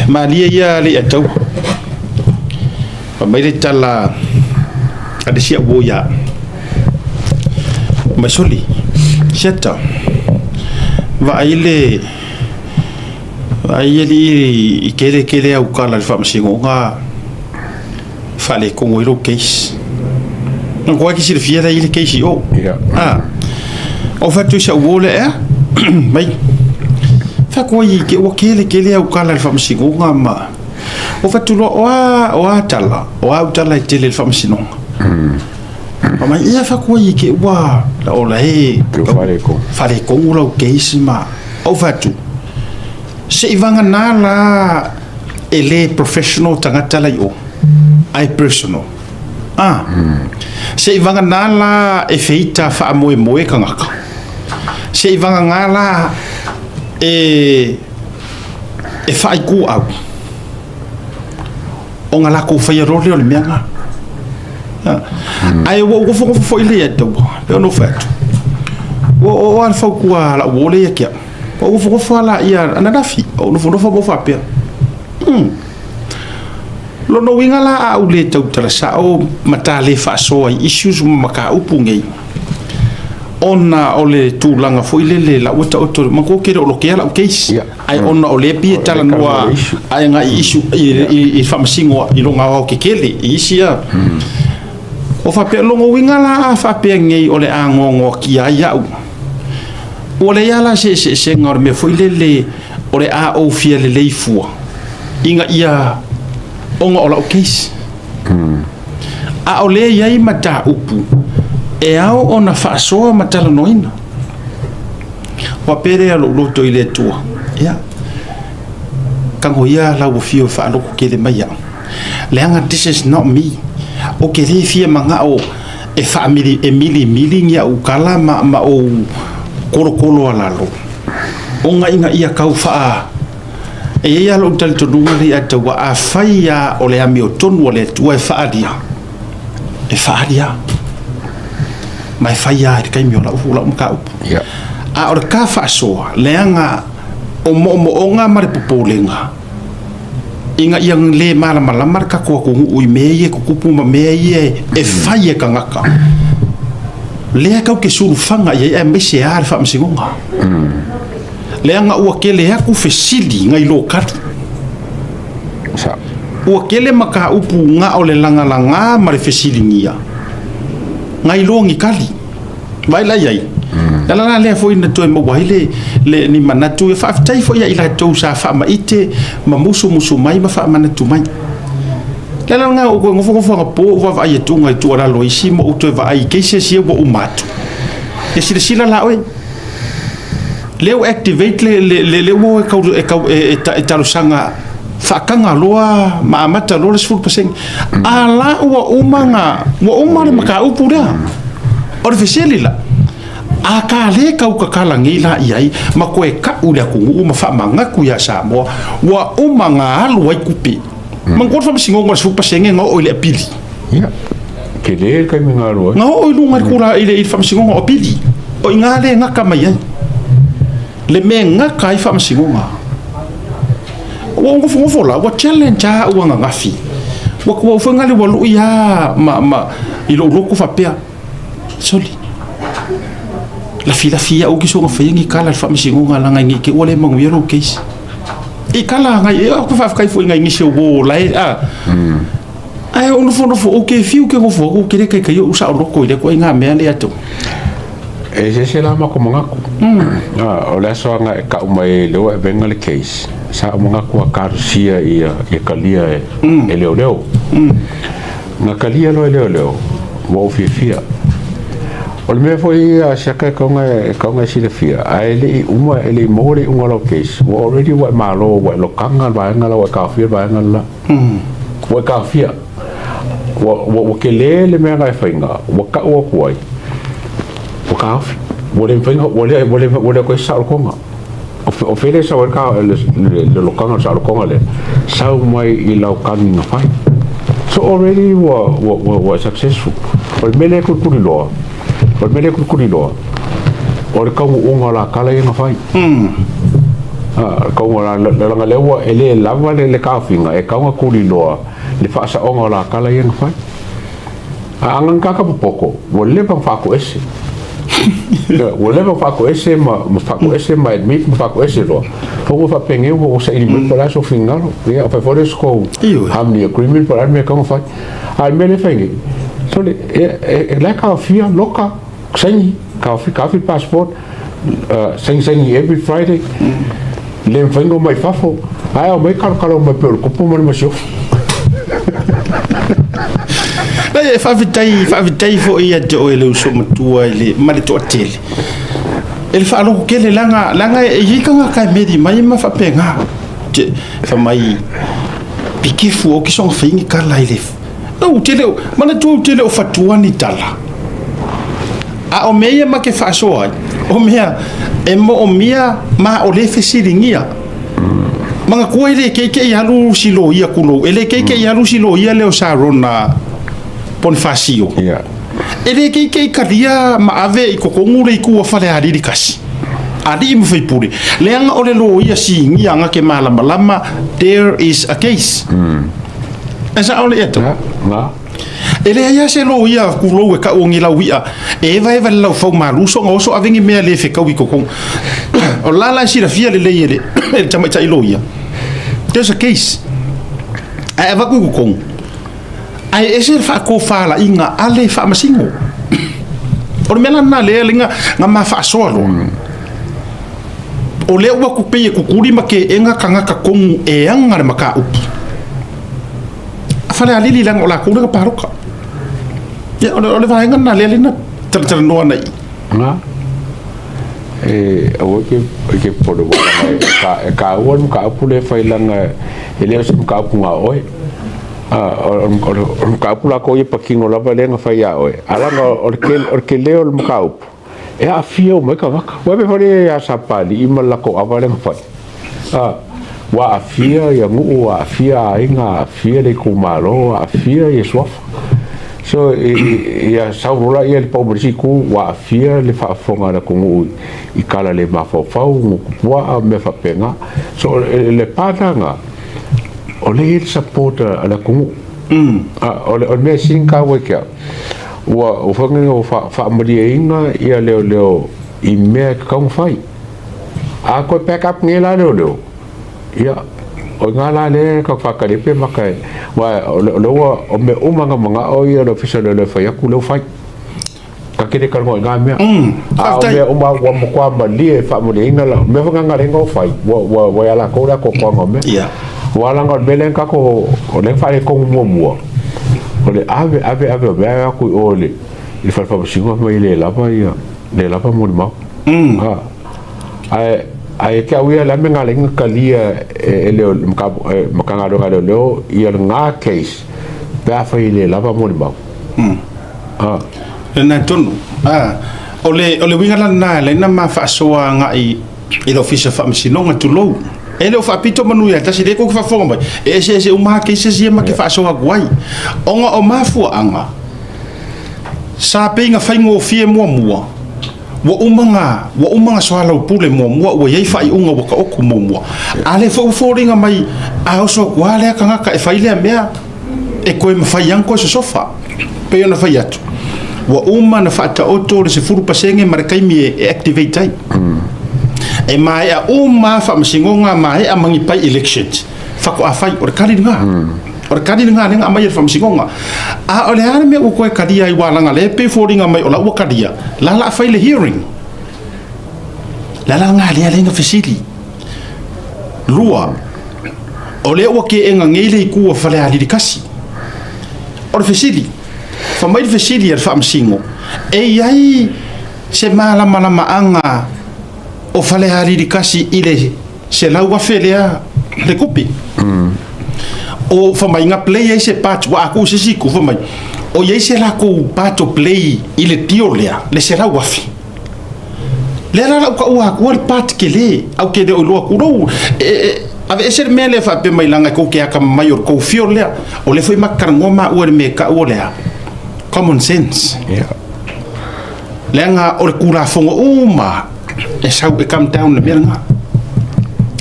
malia ia le atau mai le tala ada sia boya masoli seta va ile i kele au kala fa msingonga fale ko iro case no ko ki sir fiera ile case o o fa tu sa wole mai fa ko i ke o kele au kala fa msingonga ma o fa tu lo o tala tele fa msingonga ma ia fa ko i ke wa la o la fale ko lo case ma o fa tu se ivanga nala ele professional tangata la yo ai personal se ivanga nala e feita fa moe kangaka se ivanga ngala e fa ku au o ngala ko fa yero le mianga ai wo fo ile ya do pe no fa wo al fa ku ala wo le ya o fo fala ia ana dafi o no fo mo fa pe lo no winga la a ule tau tala sa o matale fa so issues maka upungei ona ole tu langa fo ile la wata oto mako kere o ke ala case ai ona ole pi tala noa ai nga issue i fa masingo i longa o ke kele isia o fa pe lo winga la fa pe ngei ole angongo ki ia ole ya la se ngor me foi le ole a o fia le leifua inga ia onga ola case a ole ya i mata upu e ao ona fa so matala noina wa pere alo loto ile tua ya kango ia la wo fio fa lo ke le maya leanga this is not me o ke le fia manga o e family emili nya u kala ma o kolo alalo onga inga ia kau faa e ia lo tal to dunga ri ata wa afaya ole ami o tonu ole tu e faadia mai faya de kai mi ola ula ka a or ka fa so leanga o mo onga mari popolenga inga yang le mala marka ko ui meye ko kupu ma meye e faya kangaka lea kau ke suru fanga ia me se ar fa msingonga lea nga ua kele aku fesili ngai lo kat sa ua kele maka upu nga ole langa mare fesili ngia ngai lo ngi kali vai la yai la le foi na to mo waile le ni manatu fa tai foi ila to sa fa ma ite ma musu mai ma fa manatu mai Kala nga o ngofo po va vai tunga tu ala loisi mo to va ai ke se bo umatu. E sila la oi. Leo activate le wo e talo sanga fa kanga loa ma mata lo le paseng. Ala wa umanga maka upura. Orfiseli la. Aka le kau kakala ngila iai ma koe ka ula ku uma fa manga ku ya sa mo wa umanga alu ai kupi. Mangkot fa singo ngas fupa senge nga o ile pili ya kele kai me ngalo nga o lu ngar kula ile fa singo o pili o ngale nga kamaya le me nga kai fa singo nga o ngofo la wa challenge a wa nga fi wa ko fa ngale wa lu ya ma ilo ku fa pea soli la fia o ki so nga fa ngi kala fa singo nga la nga ngi ke o le mangu yero case e kala ngai ko fa kai foi ngai ngisho wo lai ai ono fo o ke fiu ke ngofo o ke kai kai o sa ro ko ile ko nga me ale ato e se la ma ko manga ko o la so nga ka mai le wa bengal case sa manga ko ka sia e kalia e leo nga kalia lo leo wo fia Ol me foi a shaka konga sila fia ai uma ele mole unga lo case wo already wa malo wa lo kanga ba ngala wa kafia ba ngala wa kafia wa kele le me ga fainga wa ka wa kuai wa kaf wo le fainga wo le ko sa konga o fele sa wa ka le lo kanga sa konga le sa mai I lo kanga fai so already wa successful ol mele ko lo Por mele kurilo. Or kau unga la kala yang fai. ko ngora la lewa ele lava le kafinga e kaunga kuli loa le fa sa onga la kala yang fa angan ka poko wolle pa fa ko ese wolle pa fa ko ese ma fa ko ese ma admit ma fa ko ese lo ko fa penge wo sa ili mo para so fingalo ya fa for ko hamni agreement para me ka fa al me le fenge so le la ka fia loka sangi ka fi passport sangi every Friday le vengo mai fafo ai o mai kalo mai per ko po mai sio e fa vitai fo ia de o ele so matua ele male to tele ele fa lo kele langa e yikanga kai medi mai ma fa penga je fa mai pikifu o ki son fingi kala ile no tele mana tu tele o fatua ni tala a o meia ma ke fa so ai o mea e mo o mia ma o le fesiringia manga ko ele ke yalu silo ia kulo ele ke yalu silo ia le o sarona Bonifacio ele ke kadia ma ave I kokongu le ku fa le ari kasi ali mo fai puri le anga o le lo ia singi anga ke malama lama there is a case esa ole eto na ele ia se lo ia ku lo e ka o ngi la wia e vai la fo malu so ngoso avengi me le fe ka wi kokong o la si la fia le ele chama chai lo ia there's a case ai va ku kokong ai ese fa ko fa la inga ale fa masingo o mena na le linga nga ma fa solo o le wa ku pe ku kuri ma ke enga kanga ka kong e anga ma ka up fa le ali lang o la ku nga paroka ya o le va enga na le lina ter no na na o ke por ka won ka pule fa langa ele se ka punga oi ka pula ko ye pakingo la valenga fa ya oi ala or ke leo el mkau e a fio me ka vaka wa be fori ya sapali imala ko avalenga fa wa afia ya mu wa afia inga afia le kumalo afia ye swaf so ya saula ia le pobrisi ku wa afia le fa fonga na ku I kala le mafofau wa me fa penga so le patanga o le support ala ku o me sinka we ka wa o fangi o fa inga ia leo I me ka fai a ko pick up ngela leo ia o ngala le ka fa ka le pe makai wa lo o me manga o ia lo official le fa ya ku lo fai ka kere ka ngo nga mea a me o ma wa mo kwa ma li fa mo le inga la me fa nga le ngo fai wa ya la ko kwa me wala nga belen ka ko o le fa le ko mo o le ave ba ku o le il fa singo ma ile la pa ia le la pa mo ma ai ke awia la menga le kalia ele makanga do leo ia nga case ba fa ile la pa mo ma na tonu o le winga na le na ma fa so nga I le office fa msino nga tulo ele o fa pito manu ya tasi le ko fa fo mai ese o ma ke se ma ke fa so guai onga o ma fu anga sa pe nga fa ngo fie mo wa umanga so ala pule mo wa ye fa I unga wa ka oku mo ale fo ringa mai a so wale ka nga ka e fa ile mea e ko me fa yanko so sofa pe ona fa yatu wa na fa ta oto le se furu pasenge markai mi e activate tai e mai a fa msingonga mai a mangi pai elections fa ko afai or kali nga lenga mai fa msingonga a ole ana me ko kadi ai wala nga le pe foringa mai ola kadia la fai le hearing la nga le lenga fasili lua ole o ke enga ngele ku fa le ali kasi or fasili fa mai fasili fa msingo e ai se mala anga o fale hari di kasi ile se lau wa felea le kopi o fa mai nga play ai se pat wa aku se siku fa mai o ye se la ko pato play ile tio lea le se lau wa fi le la ka wa ku al pat kele au ke de o lo ku ro ave ese mele fa pe mai langa ko ke aka mayor ko fio lea o le foi makar ngoma o me ka o lea common sense lenga o le kula fongo uma e sau e come down le meranga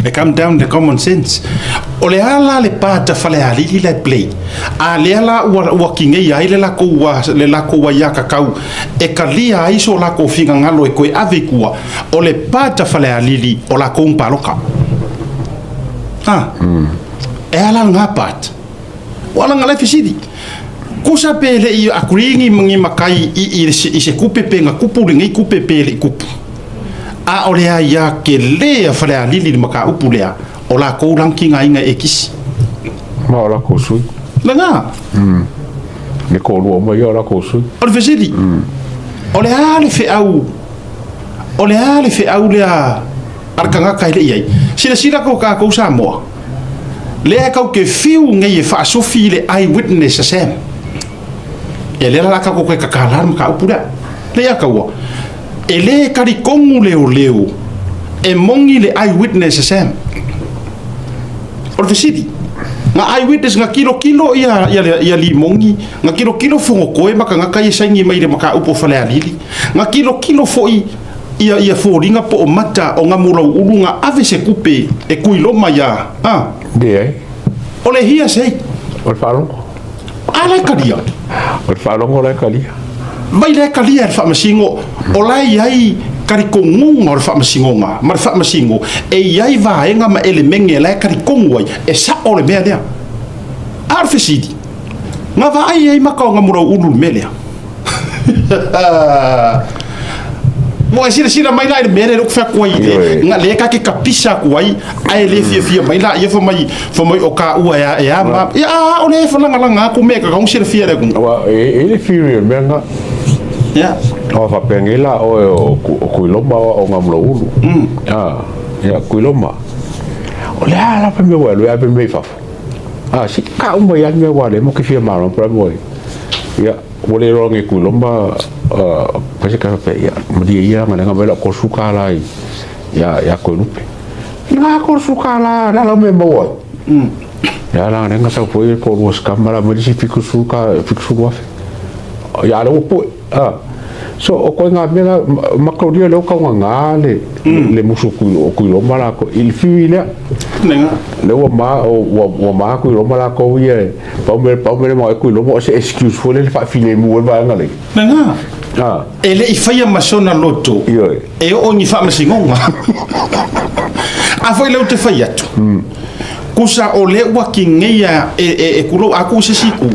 It come down to common sense. O le ala le pata fale alili le play. A le ala ua kinge ai le lako wa ia kakau. E kalia ai so lako finga ngalo e koe ave kua. O le pata fale alili o lako umpaloka. E ala ngā pat. O ala ngā lefi sidi. Kusa pele i akuringi mangi makai i se kupe penga kupu ringi kupe pele i kupu. A o lea ia ke lea whare a lili maka upu lea o la kou rankinga inga e kisi. Ma o la kou sui. Le ngā. Ne kou lua mai o la kou sui. O le whesiri. O le ale whe au. O le ale whe au lea arkanga kai le iai. Sira kou ka kou sa moa. Lea kau ke whiu ngai e whaasofi le eyewitness a Sam. E lea la kako koe kakalar maka upu lea. Lea kaua. E le karikongu leo e mongi le eyewitness a Sam. O le whesiri. Nga eyewitness nga kilo ia li mongi. Nga kilo fongo koe maka nga kai saingi mai le maka upo whale a lili. Nga kilo foi ia fōringa po o mata o nga murau uru nga ave se kupe e kuiloma ia. De O le hia sei. O le whalongo. A le kalia. O le whalongo le kalia. Mai le kalia e whaamasingo. O lai ai karikongunga o le whaamasingonga. Ma le whaamasingo. E iai vaenga ma elemenge le karikongu ai. E sa o le mea lea. A le whesidi. Nga vaai ai maka o nga murau uru me lea. Mo e sira mai la mere rok fa koi nga le ka ke kapisa koi ai le fia mai la ia fo mai o ka ua ya ma ya o le fo langa ku me ka ngong sira fia re ku wa e le fia me nga ya o fa pengela o kuiloma o nga mlo ulu ya kuiloma o le ala pe me wa le pe me fa si ka mo ya me wa le mo ke fia maro pra mo ya o le ronge kuiloma pasi ka pe ya dia ia ngana ngabela ko sukala ya ko lupe nga ko sukala la lo me mo ya la nga sa foi ko os kamera mo si fiku suka ya lo po so o ko nga mena makaudia lo ka nga le musuku o kuiloma la ko il fiile nenga le wa ma kuiloma la ko ye pa me mo kuiloma se excuse fo le fa file mo ba nga le nenga ele i faia masona loto e o ni fa masingonga a foi le te faia tu kusa o le wa kingia e kulo aku sisiku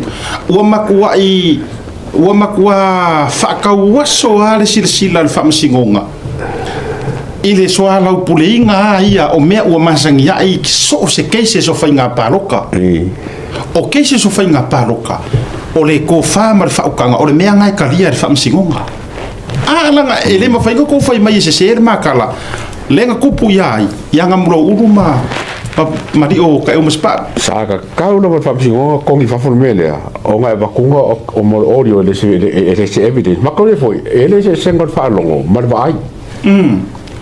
wa makua fa ka waso ale silsila le fa masingonga ile soa lau pulinga ia o mea ua masangia i so se keise so fainga paroka o keise so fainga paroka o le ko fa ma fa ukanga o le mea ngai kalia fa msingonga langa ele ma fainga ko fai mai se ser makala lenga kupu ia nga muro uruma mari o ka o maspa saka ka no fa msingonga ko ngi fa fo mele o ngai ba kunga o mo audio le se evidence ma ko le foi ele se sengo fa longo ma ba ai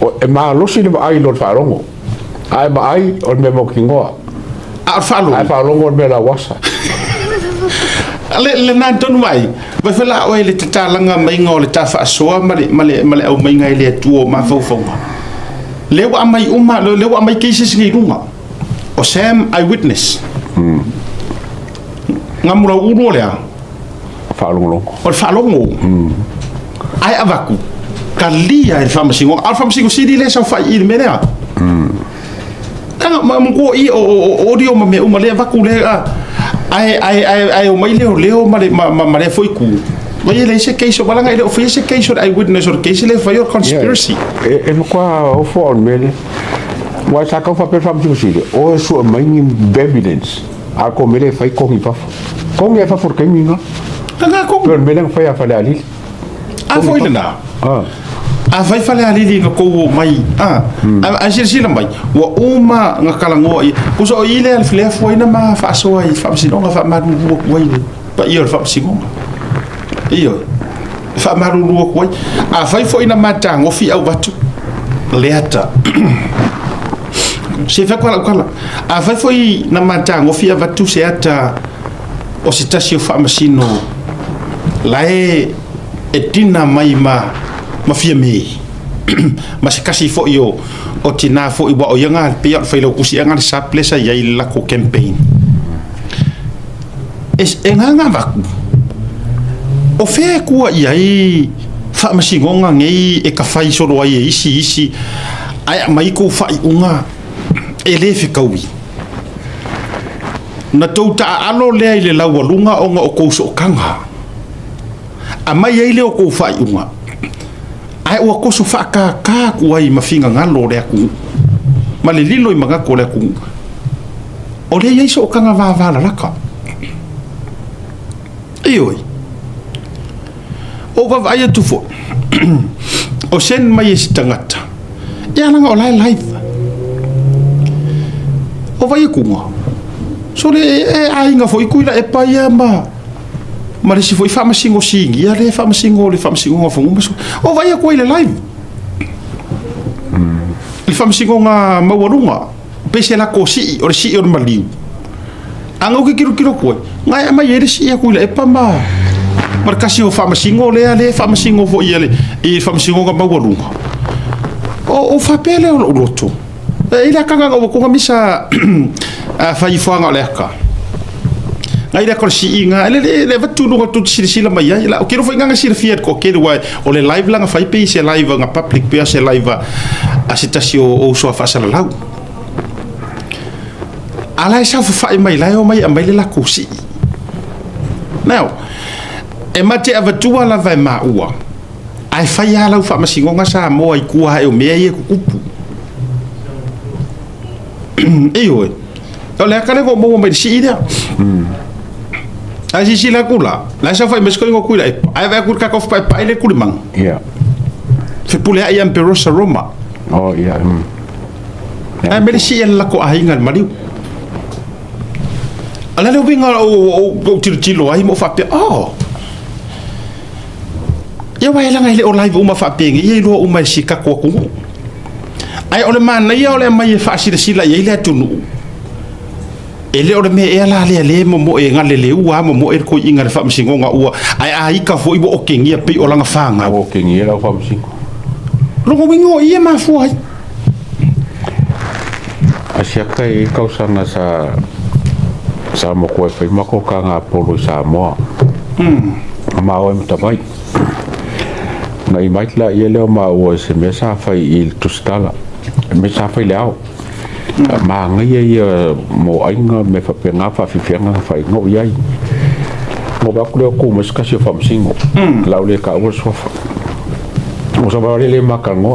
o e ma lo si le ba ai lo fa longo ai ba ai o me mo kingoa fa longo me la wasa le nan tonu mai vai fela o le tatalanga mai ngo le tafa soa male au mai ngai le tuo ma fofonga le wa mai uma le wa mai cases ngi runga o Sam eyewitness ngamura uru le falongo o falongo ai avaku kalia e famasingo alfamasingo sidi le sa fa il menea ma mo i o dio ma me uma le avaku le ai o mai leo ma le foi ku mai le se case balanga ile o foi se case o eyewitness or case le foi conspiracy e mo qua o for mele wa sa ka fa per fam sidi o su mai evidence a ko mele fai ko mi fa ko mi fa for ke mi no nga ko per mele fai a fa ali a foi na a vai fale ali nga ko mai a sila mai wa uma nga kalango ko so ile al fle foi na ma fa so ai fa si no fa ma nu ko ai pa io fa si ngo io fa ma nu ko ai a vai foi na mata ngo fi au batu leata se fa kwala a vai foi na mata ngo fi batu se ata o se tasio fa masino lae e tina mai ma fia me mas kasi fo yo o tina fo iwa o yanga pe o failo kusi anga sa plesa ya la ko campaign es enganga vaku o fe ku ia i fa masingonga ngei e ka fai solo ai isi ai mai ko fai unga ele fi kawi na touta alo le ile la walunga onga o ko so kanga a mai ile o ko fai unga ai o ko so fa ka ku ai mafinga ngalo le ku malililo i manga ko le ku o le ye so kanga va la ka ioi o va vai tu fo o sen mai stangata ya langa o lai live o vai ku ngo so le ai nga foi kuila e pa ia ma le si foi fa masingo singi ia le fa masingo nga fo ngo o vai ku ile live le fa masingo nga mawarunga pese la ko si o si o maliu anga ke kiro ko ngai ma yere si ku ile e pa markasi o fa masingo le fa masingo fo ia le e fa masingo nga mawarunga o fa pele o loto ila kanga o ko misa a fa ifuanga le ka ngai le ko si inga le vatu no tu sila mai ila o kiro foi nga si fiat ko ke wa o le live langa fa pe se live nga public pe se live a sitasio o so fa sala lau ala sa fa mai la o mai le la ko si now e mate avatua la vai ma ua ai fa ya la fa masingo nga sa mo ai ku ha e o me ai ku kupu eoi o le akale ko mo mai si ida ai si la kula la sa fa mesko ngo kula ai va ku ka ko pa le kulimang yeah fe pule ai am perosa roma oh yeah ai me si la ko ai ngal mariu ala le winga o tirtilo ai mo fa pe ya wa la ngai le o live uma fa pe ngi lo uma si ka ko ku ai ole man ia ole mai fa sila ia le tunu ele ole me e la le mo e ngale le ua mo e ko inga fa msingo nga ua ai ka fo ibo o kengia pe o langa fanga o kengia la fa msingo lo wingo ia ma fu ai asiaka e kausanga sa mo ko e ma ko ka nga polo sa mo ma o me tabai na i mai la ia le ma o se me sa fa il tustala me sa fa leao ma ngai ia mo ainga me fa penga fa fifianga fa ngo ia mo ba ku le ku mo ska se fa msingo la le ka o so fa mo so ba le ma ka ngo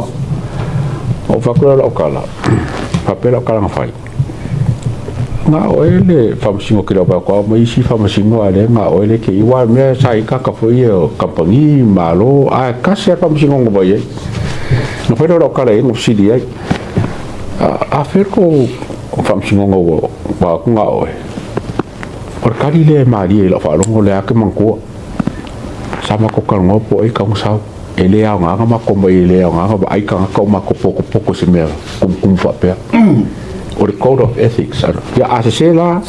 o fa ku la kala papel kala fa nga oele fa msingo ki la ba ko mo isi fa msingo ale nga oele ke iwa me sa ka ka fo ye compagnie malo a ka se fa msingo ngo ba ye no fa lo kala ngo si dia a fer ko fa msingo ngo ba ku nga oe por kali le mari la fa lo le a ke manko sama ko ka ngo po e ka ngo sa ele a nga ma ko mo ele a nga ba ai ka ko ma ko poko se me kum fa pe o the code of ethics ya asela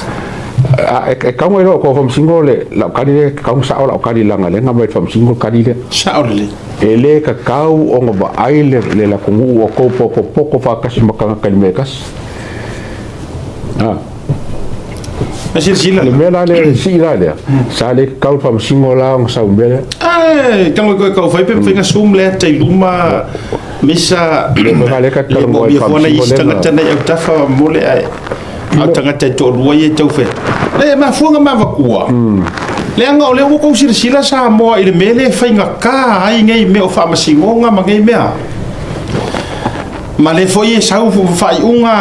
e kamo ero ko fam singole la kali ka sa o la kali la ngale ngam fam singol kali le sa o le ele ka kau o ba aile le la kungu o ko poko fa kasi makanga kalmekas Masih sila le mela le sila le sa le kau fam singola ng sa umbele kang ko fa pe nga sum le tai luma misa le ka le mo bi fona istanga tana ya tafa mole ai atanga te to ruye to fe le ma funga ma vakua le nga le ko sila sa mo ile mele fa nga ka ai ngai me o fa masingonga ma ngai mea ma le foi sau fai unga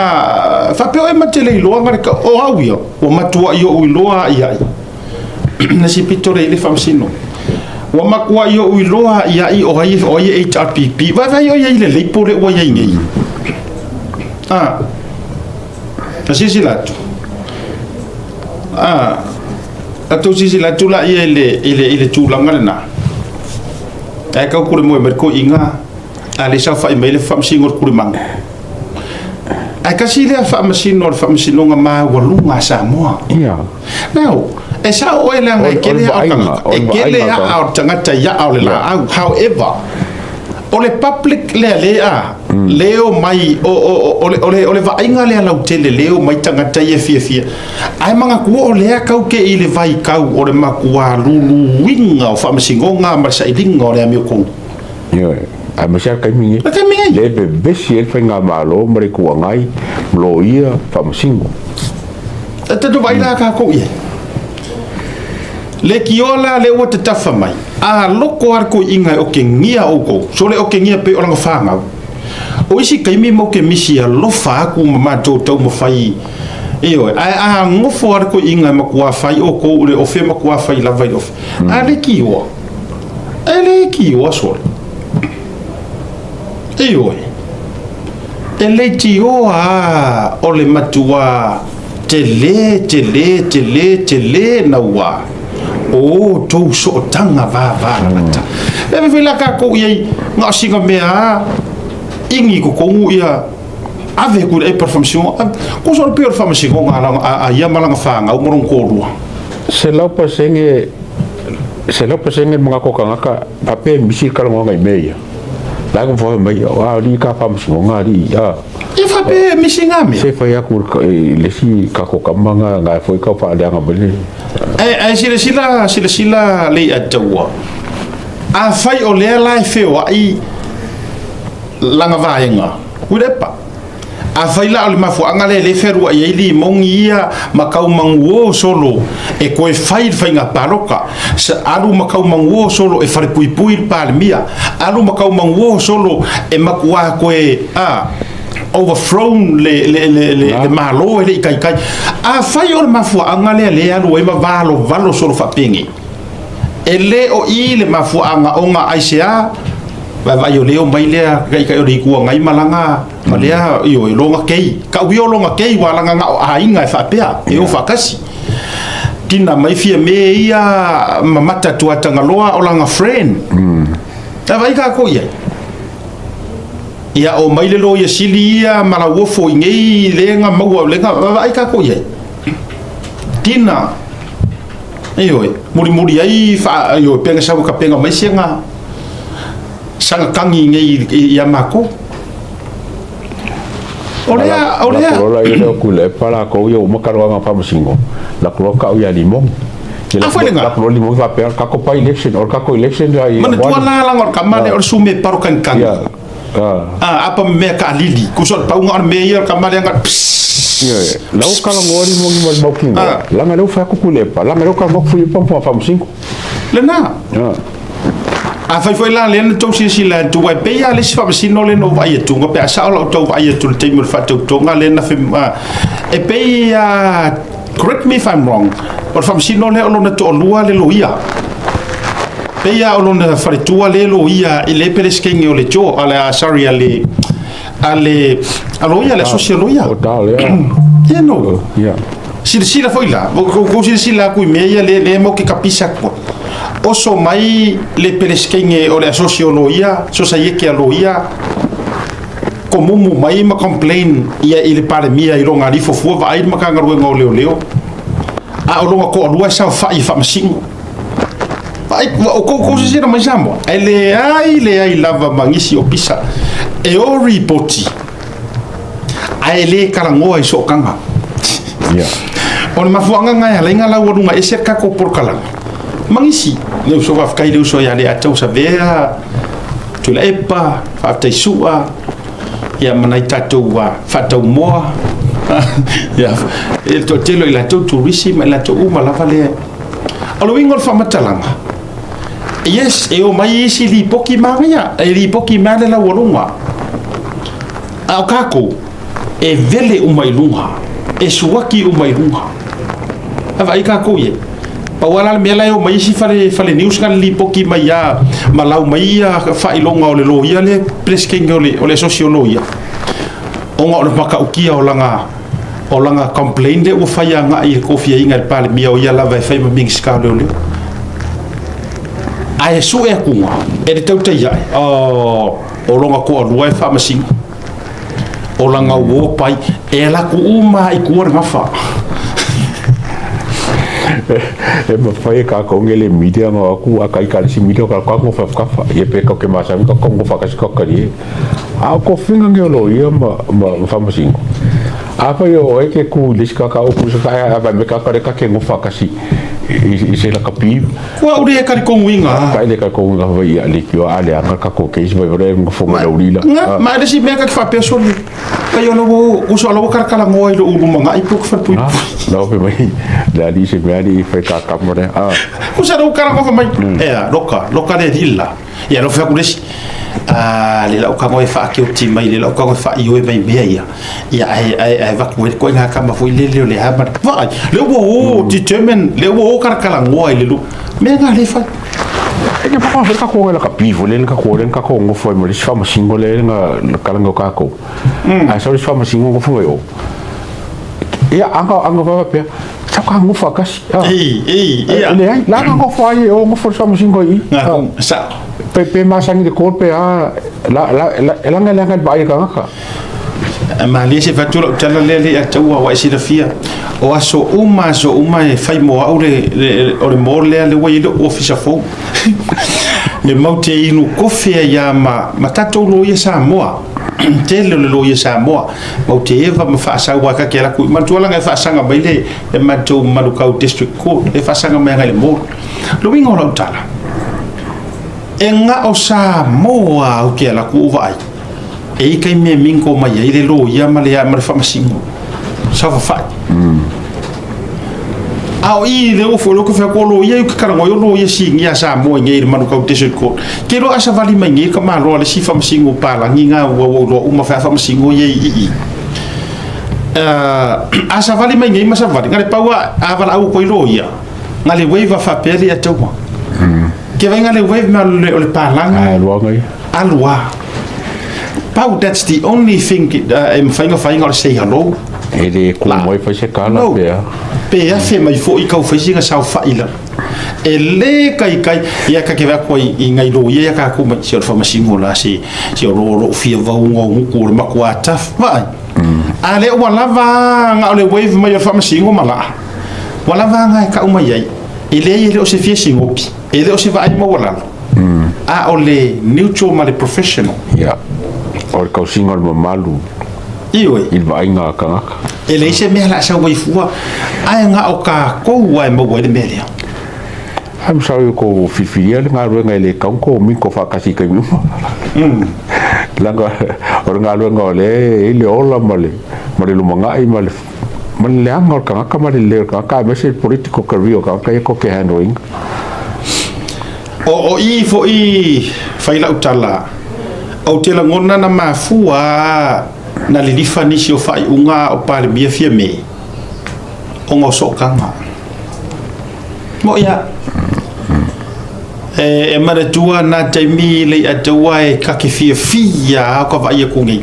fa pe o matele lo nga ka o awio o matua io u loa ia na si pitore le famsino wa makua io u loa ia i o ai HRPP va vai o ia le pole o ia ngai kasi sila ato si sila tula ia ile tula ngana ai ka ku mo merko inga ali sa fa email fa msingor kurimang ai kasi le fa msino nga ma walunga sa mo ia now esa o elang kele au tangata ya au la however ole public lea leo mai ole vainga lea lau tele leo mai tangata ia fia ai manga kua o lea kau ke i le vai kau o le makua lulu winga o whamasingonga ma sa ilinga o lea mio kongu ai masia kai mingi le besi e whainga malo mare kua ngai lo ia whamasingo tatu vai la ka kou ia le kiola le ua te tafa mai a loko ar ko inga o ke ngia o ko so le o ke ngia pe o langa whanga o isi kaimi mo ke misi a lofa aku ma tau ma whai eo a ngofo ar ko inga ma kua whai o ko le o fe ma kua whai la vai of a le kioa so eo e le tioa o le matua te le na ua o tou so tanga va mata e me la ka ko ye nga singa mea ingi ko kongu ia ave ku e performation ko so pe performation nga a ia malanga fanga o moron ko lua se la pasenge mga ko kanga ape misil kala nga meia la ko fo mai wa li ka performation nga ri ya e fa pe misinga me se fa ya ku le si ka ko kamanga nga fo ka fa le nga bele ai sila le atawa a fai o le life o ai langa vaenga urepa a fai la o mafu anga le feru ai li mongia makau manguo solo e koe fai nga paroka sa alu makau manguo solo e fare pui palmia alu makau manguo solo e makua koe overthrown le malo le kai a fai o mafu anga le alu e valo solo fa pingi e le o i le mafu anga onga aisea vai o leo mai lea kai o rikua ngai malanga ma lea io longa kei ka wio longa kei wala nga a inga fa pea e o fakasi tina mai fia me ia mamata tuatanga loa o langa friend vai ka ko ia o mai le lo ia sili ia mala wo fo ngei lenga mau lenga vai ka ko ia tina io muri ai fa io penga sa ka penga mai senga sanga kangi ngei ia mako olea ola ia ku le para ko ia o makaro nga pa masingo la cloca o ia limon la cloca limon va per ka ko pa election or ka ko election ia man tu na la ngor kamane or sume paro kan apa me ka lili ku so pa ngor me ia kamane nga la o kala ngori mo mo kinga la ngalo fa ku le pa la ngalo ka mo fu pa masingo le na a fai la le to si la tu wa pe ya le si fa sino le no vai tu ngo pe sa la to vai tu te mo fa tu nga le na fe e pe ya correct me if I'm wrong or fa sino le lo na to lua le loia pe ya lo na fa tu le loia e le peres ke ngo le jo ala sorry ale aloia le social loia o dale ya no ya si la foi la ko si la ku me ya le mo ke kapisa ko oso mai le pereskenge o le sociologia so sa yeke aloia komumu mai ma complain ia ile pare mia i longa rifo fu vai ma kanga ruenga leo a o longa ko lua sa fa masingo vai o ko se na majamo ele ai lava mangisi o pisa e o ripoti ai le kalangoa i so kanga ya on ma fuanga ngai lenga la wonga ese ka ko por kalang mangisi le so va kai le so ya le atau sa vera tu la epa fa te sua ya manai tatu wa fa tau mo ya el totelo ila tu risi ma la tu ma la vale alo wingol fa matalanga yes e o mai si li poki manga e li poki mane la wolunga au kako e vele o mai lunga e suaki o mai lunga ava ika ko ye pa wala me la o mai si fale news kan li poki mai ya malau mai ya fa ilonga o le lo ya le preske ngole o le sociologia onga o maka ukia o langa complain de o fa ya nga i ko fia inga pale mi o ya la vai fa ming ska le ai su e kunga e te tautai ya o longa ko o lua fa masing o langa wo pai e la ku uma i ku ngafa e ma fai ka ko ngele media ngo ku akai ka si media ka ko fa ye pe ko ke ma sa ko ko fa ka si ko ka ni a ko finga ngelo ia ma fa ma singo apa yo e ke ku diska ka o ku sa ba me ka ka ke ngo fa ka si i se la kapi wa uri e ka ko winga ka le ka ko nga va ia le ki ale anga ka ko ke si ba re ngo fo ma urila ma de si me ka fa peso ka yo no u so lo ka kala ngoi lo u manga i pu fa pu no pe mai la di se me ali fa ka ka mo re ku sa ro ka ko mai loka le dilla ya lo fa ku le la ka ngoi fa ki o ti mai le la ka ngoi fa i o mai me ia ai va ku ko nga ka ma fu le ha ba va le wo determine le wo ka kala ngoi le lu me nga le fa e pa ka ko la ka pivo le ka ko ngo fo mo le fa ma singo le nga kala ngo ka ko a so le fa ma singo ngo fo yo ia anga va pe sa ka ngo fa ka le la ngo fo ai o ngo fo fa ma singo i sa pe ma sang de ko pe la nga ba ai ka ma le se fatu lo tala le atua wa isi la fia o aso uma e fai mo au le mo le wai le office fo le maute inu kofia ya ma tato lo ia sa moa te lo ia sa moa maute eva ma fa sa wa ka ke la ku ma tu la nga fa sanga mai le ma tu Manukau district court e fa sanga mai le mo lo wingo lo tala e nga o sa moa o ke la ku vai e kai me minko mai ile lo ia ma le fa masingo sa fa au i le o folo ko fa ko lo ia ka ngo yo lo ia si ngia sa mo ngai Manukau district court ke lo asa vali mai ngai ka ma lo le si fa masingo pa la nginga wo lo uma fa masingo ye i asa vali mai ngai ma sa vali ngale paua avala au ko lo ia ngale wave fa peli atau ke venga le wave ma le pa la ngai alwa Pau, that's the only thing I'm finding or say hello. Ele ko moi fa se kala pe fe mai fo I kau fa singa sa fa ila. Ele kai ia ka ke va ko I ngai lo ia ka ko mai se fa masingo la si ro fia va un ko ma ko ata va. Ale wala va nga le wave mai fa masingo mala. Wala va nga ka uma ia. Ele o se fia singo pi. Ele o se va ai mo wala. A ole neutral ma le professional. Yeah. O ka singa mo malu iwe il vai nga ka ele se me la sa wai fua ai nga o ka ko wa mo wa de melia am sorry ko fifilia nga ro nga le ka ko mi ko fa ka si ka mi langa or nga lo nga le ile ola male lu manga I male le anga ka male le ka me se political career ka ko ke handling o I fo I fai la utala o te langona na mafua na lilifa nisi o fai unga o pale bia fia me o ngo sokanga mo ya e mara tua na taimi le atua e kake fia ko vai ko ngi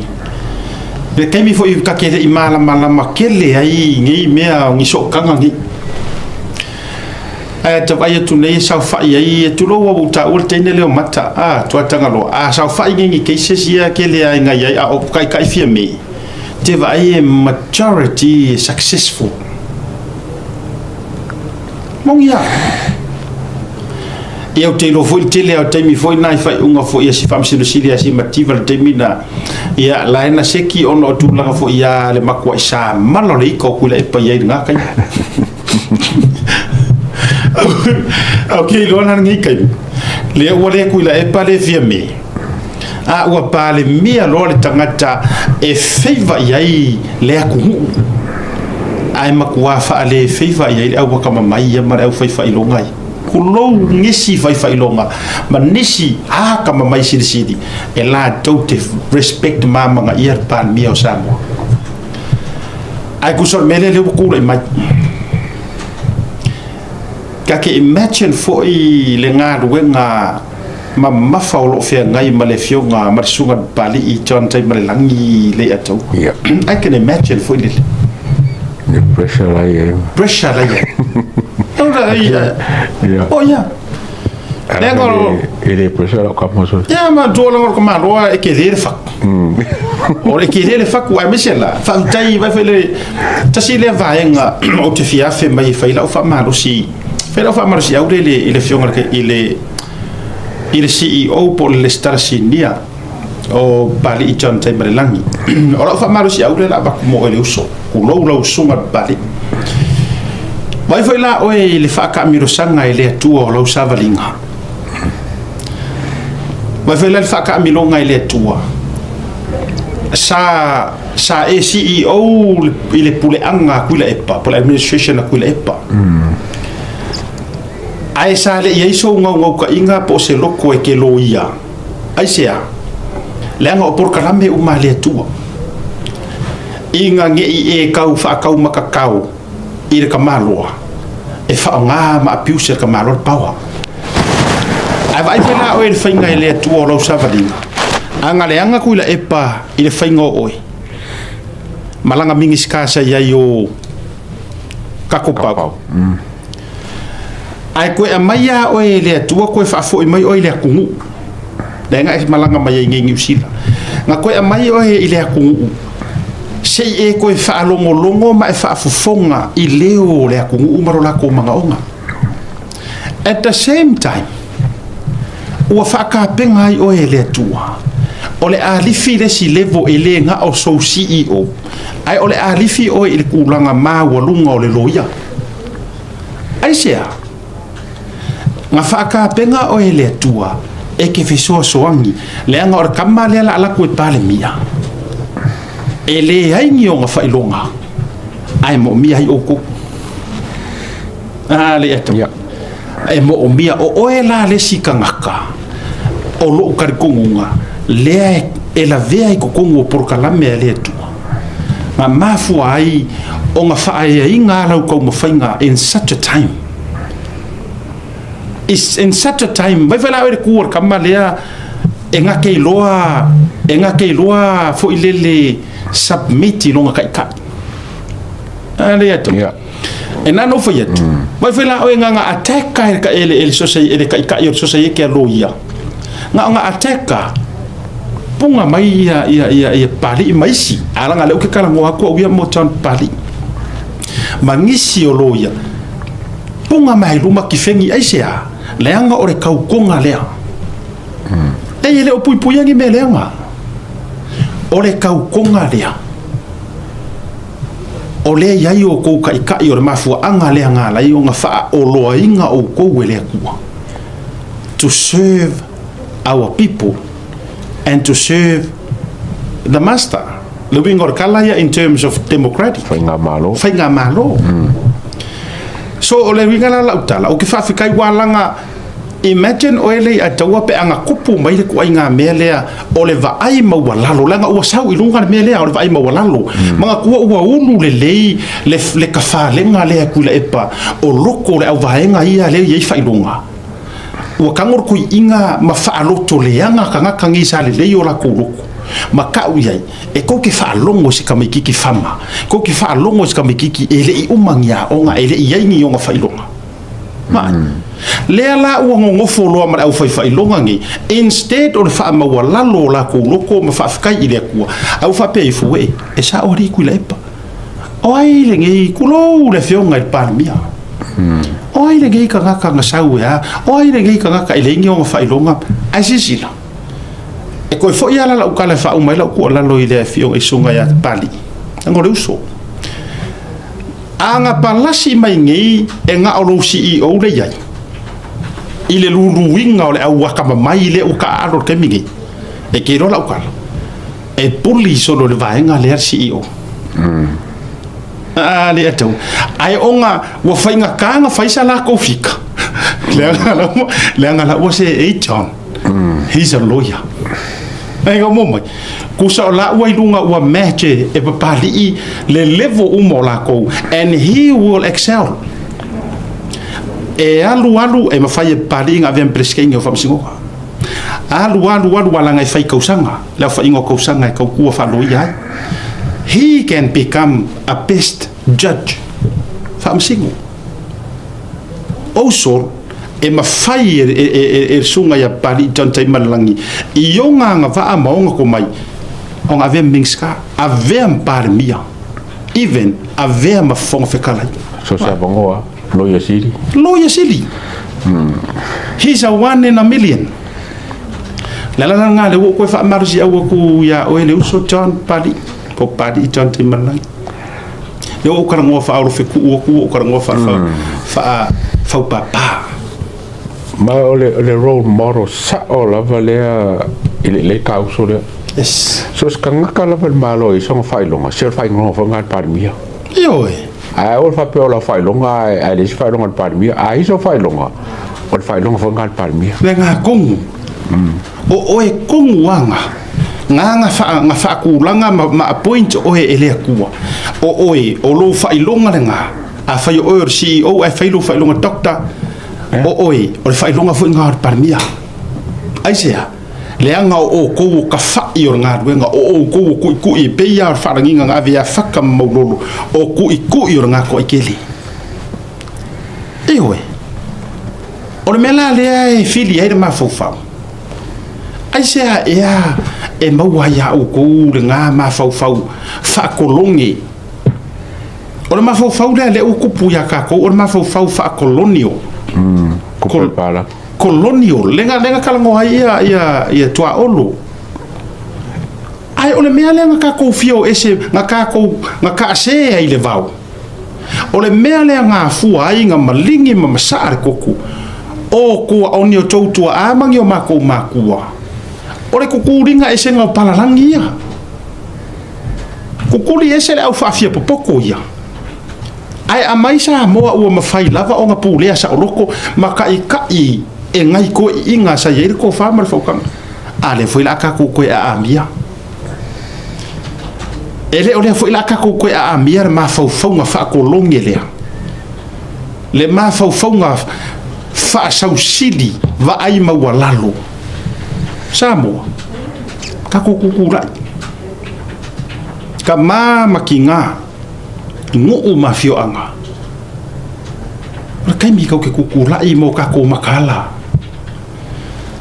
be taimi fo I kake I mala Kele ai ngi mea ngi sokanga ngi te vai tu nei sa fai ai tu lo wa buta ul tene le mata tu atanga lo sa fai ngi ke sia Kele ai ngai ai o kai fia me te vai majority successful mong ya eu te lo foi tele o temi foi nai fai unga foi ia si fam sino silia si mativa te mina ia la na seki ono tu la foi ia le makwa sa malo le ko kula e pa ia nga kai okay lo na ngi kai le wale kula e pa le via me wa pa le mia lo le tangata e feiva ia le aku ai makwa fa le feiva ia au ka mai ia mara au feiva I lo ngai kulo ngisi fai longa ma nisi ka mai sidi e la tote respect mama nga ia pan mia o samo ai ku sol mele le ku mai ka ke imagine for I le nga ruenga ma faulo fe ngai ma le fionga ma sunga pali I ton tai ma langi le ato I can imagine for it the pressure la oh yeah ele professor como so ya ma do lo ko ma roa e ke le fa o le ke le fa ku ai mesela fa tai vai fele tasi le vaenga o te fia fe mai fa ila fa ma lo si fe lo fa ma si au le fiona ke ile CEO por le star sinia o bali John tai marelangi o lo fa ma lo si au le la ba mo ele uso ku lo sunga bali vai foi lá o ele fa ka miro sanga ele tu o lo savalinga vai foi lá ele fa ka miro nga ele tua sa CEO ele pule anga kuila epa pule administration kuila epa ai sa le ye so ngau ka inga po se loko e ke loia ai sea le anga o por kalame u male tua inga nge e kau fa kau makakau ire kamaloa e fa nga ma piuse kamalo pawa ai vai pela o ele fainga ele tua lo savalinga anga le anga kuila epa ile fainga oi malanga mingi skasa ya yo kakopau ai ko e maya o ele tua ko fa fo mai o ile kungu denga es malanga mai ngi usila nga ko e mai o ile kungu sei e ko fa longo ma fa fofonga i leo le kungu maro la ko manga onga at the same time o fa ka penga i o ele tua ole alifi le si levo ele nga o so CEO ai ole alifi o ile kulanga ma walunga ole loia ai sea nga fa ka penga o ele tua e ke fiso soangi le anga or kamale la ku pale mia ele ai ngi nga fa ilonga ai mo mia i oko le eto ai mo mia o ela le sikangaka o lo karikonga le e la vea i kokongo por kalame le tu ma mafu ai o nga fa ai nga la ko mo fainga in such a time is in such a time vai fala e ku kamale enga ke loa fo ilele submit no nga kai ale ato e na no fo yet vai fala o nga attack ka ele so sai ele kai so sai ke loia nga attack punga mai ia pali mai si ala ngale o ke kala ngo ako ia mo tan pali mangisi o loia punga mai luma ki fengi ai sea leanga o re kau konga lea ele o pui ngi me leanga o re kau konga lea o le ia o ko kai o re mafu anga leanga la i nga fa o loa inga o ko wele ku to serve our people and to serve the master. Lubing or kalaya in terms of democratic. Fainga malo. So ole winga la utala o ke fa fikai walanga imagine oele a taua pe anga kupu mai le ku ainga melea ole va ai ma walalo langa o sau ilunga melea ole va ai ma walalo manga ku o ulu le kafa lenga le ku le epa o loko le au vaenga ia le ye fa ilunga o kangor ku inga ma fa loto le anga kanga kangi sa le yo la ku ma ka uai e ko ke fa longo se kamiki ki fama ko ke fa longo se kamiki ele I umangia onga ele I ngi onga fa ilunga ma le ala o ngo folo ma au fa ilunga ngi instead o fa ma wala lo la ku loko ma fa kai ile ku au fa pe fu e sa ori ku le pa o ai le ngi ku lo le fionga I palmia o ai le ngi kanga kanga sau ya o ai le ngi kanga ka ile ngi onga fa ilunga ai sisila e ko fo ia la ukala fa umai la ku la lo ile fionga I sunga ya pali ngore uso anga palasi mai ngi e nga o CEO le yai ile lulu winga ole au kama mai le u ka aro ke mingi e ke ro la ukala e puli solo le vaenga le CEO le ato ai onga wa fainga kanga faisa la ko fika le anga la o se e John he's a lawyer ai go mo mai ku sa la wa ilunga wa match e papali le level umo la ko and he will excel e alu e mafai pali nga vem preskenga fa msingo alu wala ngai fai kausanga la fa ingo kausanga ka ku fa lo ya he can become a best judge fa msingo also e mafai e sunga ya pali tontai malangi I onga nga va maonga ko mai onga ve mingska a ve mia even a ve ma fong fekalai so sa bongoa lawyer city he's a one in a million la nga le ko fa marji au ku ya o le uso John pali po pali tontai malangi yo o kara ngofa au fe ku o kara ngofa fa papa ma le role model sa o lava le kauso le yes so skanga kala pel malo I song failonga ser failonga fa ngat parmia yo ai ol fa pe ola failonga ai le failonga parmia ai so failonga ol failonga fa ngat parmia le nga kong o e kong wanga nga fa ku langa ma point o e ele ku o lo failonga nga a fa yo CEO ai failonga doctor o failonga fo ngar parmia ai sea le anga o ko ka fa I nga wenga o ku I pe ya fa nginga nga via fa ka maulolo o ku nga ko ikeli o le mela le e fili ai ma fo fa ai sea e maua ya o ko le nga ma fo fa kolongi o le ma fo le o kupu ya ka ko o le ma fo fa kolonio pala colonial lenga kalango ia tua olo ai ole mea lenga ka ko fio ese nga ka se ai le vau ole mea lenga fu ai nga malingi ma masar koku o ko oni o toutua amangi o makua ole kukuringa ese nga palalangi ia kukuli ese le au fafia popoko ia ai amaisa moa ua mafai lava o nga pulea sa oloko makai e ngai ko inga sa yeri ko fa mal fokang ale foi la ka ko a amia ele ole foi la ka ko a amia ma nga fa ko longele le ma nga fa sausili va ai ma walalo samo ka ko kukura ka makinga ngo mafio anga kai mi kau ke kukula I mo ka ko makala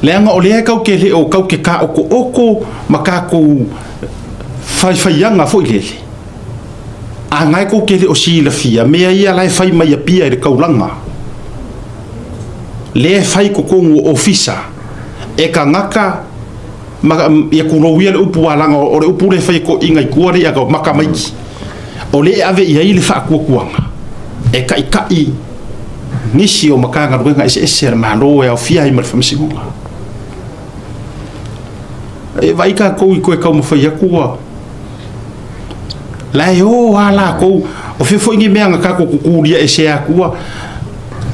le anga ole kau ke le o kau ke ka oko maka ko fai anga fo ile anga ko ke le o si la fia me ia lai fai mai pia I kau langa le fai ko ofisa e ka ngaka ia kuloia le upu alanga o le upu le fai ko inga ikua le aga maka mai o le ave ia I le fa kuanga e kai nisi o makanga ruenga ese malo e ofia I malfamsinga e vai ka ko ka mo fai akua la yo ala ko o fe foi ngi menga ka ko kukuria ese akua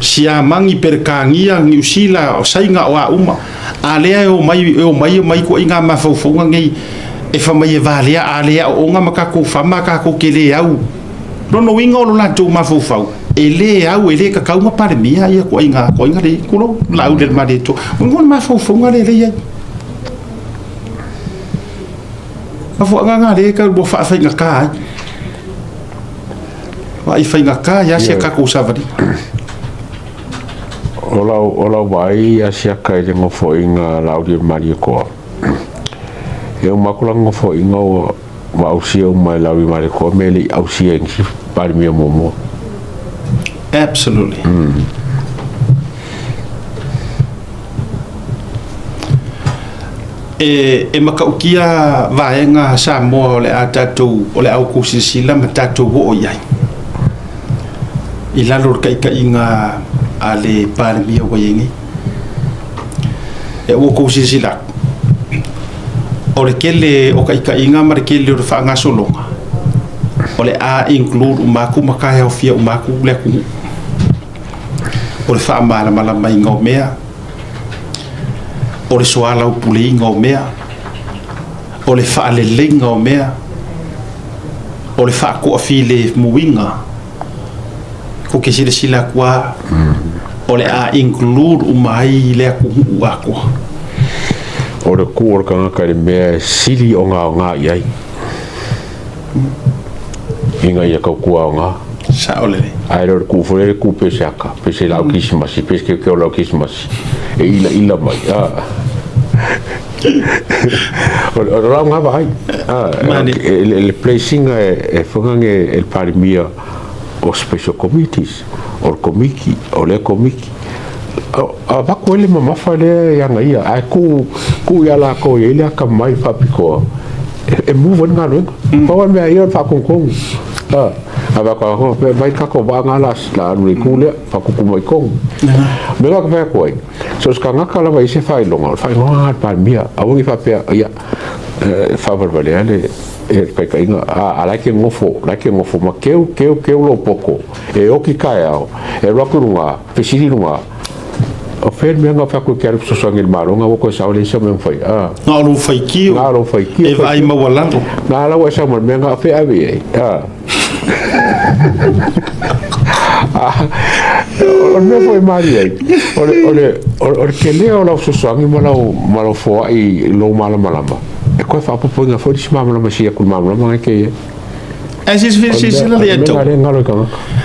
sia mangi perkangia ngi usila o sainga o uma ale o mai ko inga ma fo ngi e fa mai valia ale o nga maka ko fama ka ko kele au no winga o la tu ma fo ele au ele ka kauma pare mia ia ko inga le kulo la u del madeto ngol ma fo nga le ia afo nga le ka bo fa nga ka wa I fa nga ka ya se ka ko savadi ola vai a sia ka le ngo fo inga la u del madeto e o makula ngo fo inga wa u sia mai la u del madeto mele au sia ngi pare mia momo absolutely e makaukia vaenga sa mo le atatu o le au kusisila matatu o yai ilalo kai inga ale parmi o yengi e o kusisila o le kele o kai inga mar kele o fa nga solonga o le a include umaku makaya o fia umaku le ku o le fa mala mai ngau mea o le soala o puli ngau mea o le fa le lenga o mea o le fa ko afile muinga ko ke sila kwa o le a include umai le ku ako o le ku ka ka le mea sili o nga yai inga ia ka ku nga sa ole ai ro ku fo ku pesaka pese la kismasi pese ke la kismasi e ila mai ora nga vai le placing e fongange el parimia o special committees o komiki o le komiki va kwele mama fale yang ia ai ku ya la ko ile ka mai papiko e move nga lo ko me ia fa kong ava ko vai ka ko va nga la recule fa ku mai kong me la ka ko so ska nga kala vai se fai longa pa mia a ngi fa pe ia fa valale e pe ka inga ala ke ngofo ma keu lo poko e o ki kai ao e rokurunga pesirunga o fer me nga fa ko quero so so ngil maronga ko sa ole so men foi nga lo fai ki e vai ma walando nga la wa sa mo me nga fe ave o me foi maria o Kele o la so so ngil malo fo ai lo malama e ko fa po nga fo dis mama ma sia ku mama ma ke e si la le to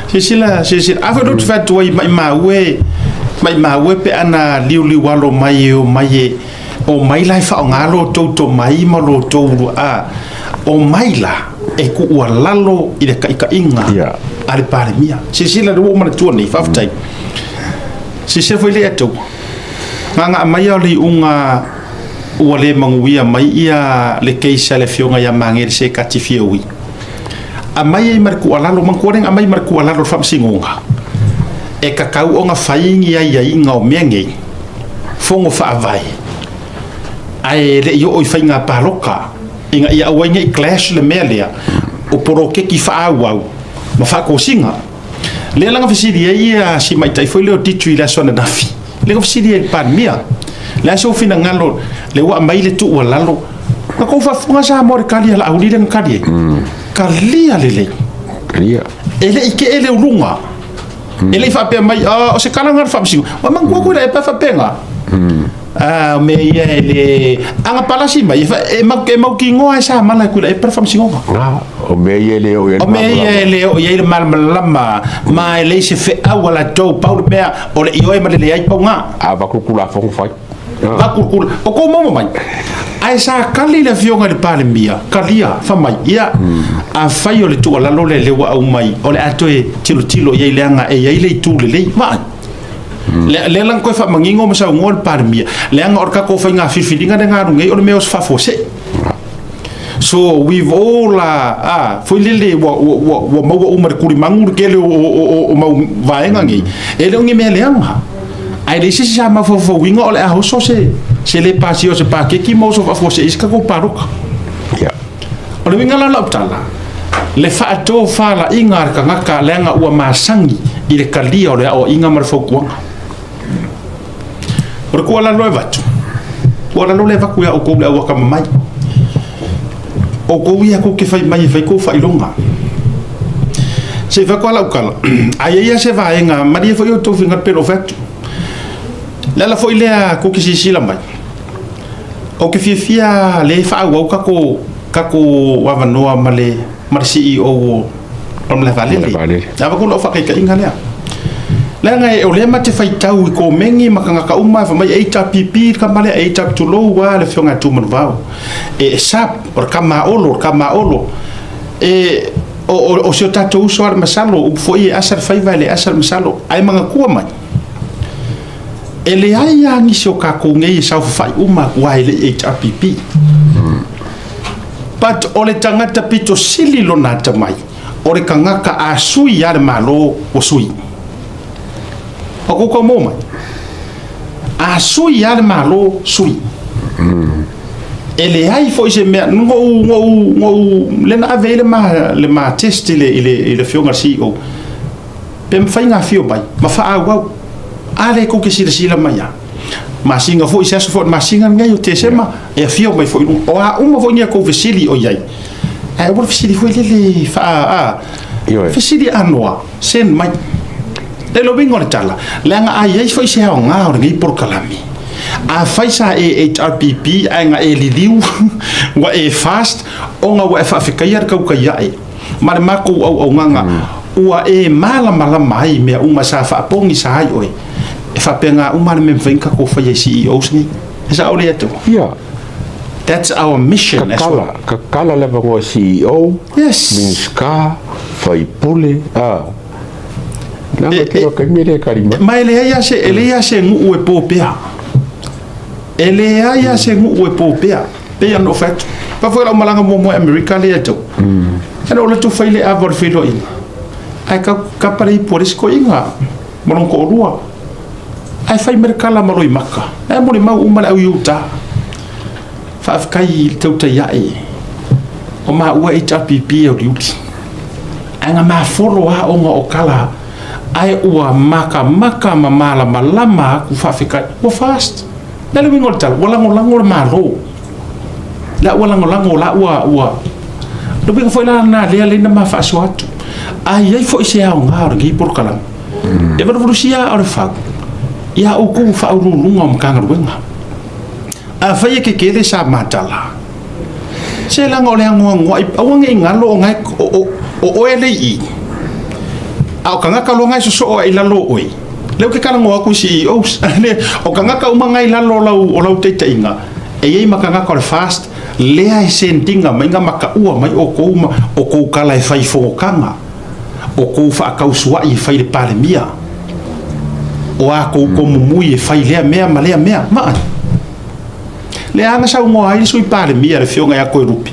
si afa do fa to mai ma we pe ana liuli walo mai o mai lai fa ngalo to mai ma lo to o mai la e ku lalo i de ka inga ale pare mia si la do ma tu ni fa tai si foi le to nga mai o li unga o le manguia mai ia le keisa le fionga ya mangere se katifioi a mai marku alalo mankuaren a mai marku alalo fam singonga e kakau onga faingi ia inga o menge fongo fa vai ai le yo o fainga paloka inga ia wainga i clash le melia o poroke ki fa au ma fa ko singa le langa fisidi ia si mai tai foi le titu ila sona nafi le ko fisidi e pan mia la so fina ngalo le wa mai le tu wa lalo ka ko fa funga sa mo kali la audi den kali kalia le ele ike ele ulunga ele fa pe mai o se kala ngar fa msi wa man ko le pa fa penga me ia ele anga palasi mai fa e ma ki ngoa sa mala ku le pa fa msi ngoa o me ia ele o ia mal lama ma ele se fe awala to paul bea o le io e ma le ai ponga va ku la fong fa Bakul o ko mo mai ai sa kali le fionga de pale mia kalia fa mai ia a fai o le tu la lo le wa au mai o le atoe tilo ia leanga e ia le tu le ma le lang ko fa mangingo mo sa ngol pale mia leanga or ka ko fa nga fifilinga de nga ngai o le meos fa fose so we've all foi lele wa mo umar kuri mangur kele o mau vaenga ngi ele ngi me leanga ai le si sa ma fo winga ole a hoso se le pasio se pa ke ki mo so fa se iska ko paruka ole winga la tala le fa to fa la ingar ka ngaka lenga ua masangi i le kalia ole o inga mar fo kuanga ora ko la lova tu ora lo le va ku ya o ko le o ka mai o ko ia ko ke fai mai fai ko fai longa se fa ko la ukala ai ia se va enga maria fo yo to finga pelo vet la foi lea ko ki si la mai o ke fia le fa wa ka ko wa vanoa male CEO o le vale la va ko lo fa ka inga lea la ngai o le mate fai tau ko mengi makanga ka uma fa mai eita pipi ka male eita to lo wa le fionga tu man vao e sap or kama olo e o se tato uso ar masalo o foi asar fai vale asar masalo ai manga ku mai ele ai angi so ka ko ngai sa fai uma wa ele HRPP but ole tangata pito sili lo nata mai ore kangaka asui yar malo o sui o ko mo mai asui yar malo sui ele ai foi se me ngo le na vele le ma test le fionga CEO pem fai nga fio bai ma fa au ale ko ke sila mai ya masinga foi se so masinga ngai o te sema e fio mai foi o uma foi nia ko vesili o yai e o vesili foi le fa vesili anwa sen mai le lo bingo le tala le nga ai foi se o nga o ngai por kalami a faisa e HRPP nga e liu wa e fast o nga wa fa fikaia ka ka ya e mar mako o nga ua e malama ai mea uma sa whaapongi sa ai oi e whapenga uma le memwhainka ko whai CEOs ni e sa ole atu that's our mission as well kakala le vango CEO yes minska whai pule nanga kiro kai mire karima mai le ia se ngu e popea ele ia se ngu e popea pe no fact pa foi la malanga mo America le atu ana ole tu whai le avor filo in ai ka pare por isso inga moron ko rua ai fai merkala maroi maka ai mo le mau uma au yuta fa kai tautai ai o ma ua HPP o diuti anga ma folo a onga o kala ai ua maka ma malama ku fa fikai o fast na le wingo tal wala ngolango malo la wala ngolango la ua do bi foi la na le na ma fa swat ai foi se a nga or gi por kala e va rusia or fa ya o ku fa uru lunga mkanga wenga a fai ke kele sa matala se la ngole ngo awang ingalo ngai o ele i au kanga ka lo ngai so o ila lo oi le ke kala ngo ku CEO le o kanga ka uma ngai la lo o lau te inga e ei makanga ko fast le ai sentinga mainga maka ua mai o ko kala e fai fo kanga o ko fa ka uswa i fai le pale mia o a ko mumui e fai le mea ma le anga sa ngo ai sui pale mia le fionga ya ko rupi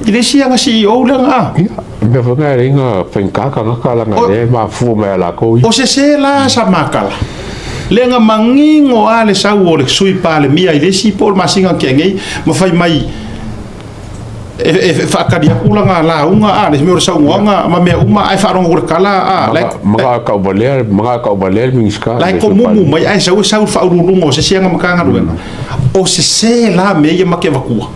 ile sia nga CEO le nga me fonga ringa penka ka kala nga le ma fu me la ko o se la sa makala le nga mangingo ale sa o le sui pale mia ile si por masinga kenge mo fai mai e fa ka dia kula nga la unga ale me o sa nga ma me uma ai fa rongo kala mga ka baler minska lai ko mumu mai ai sa fa urulungo se sia nga makanga ruenga o se la me ia make vakua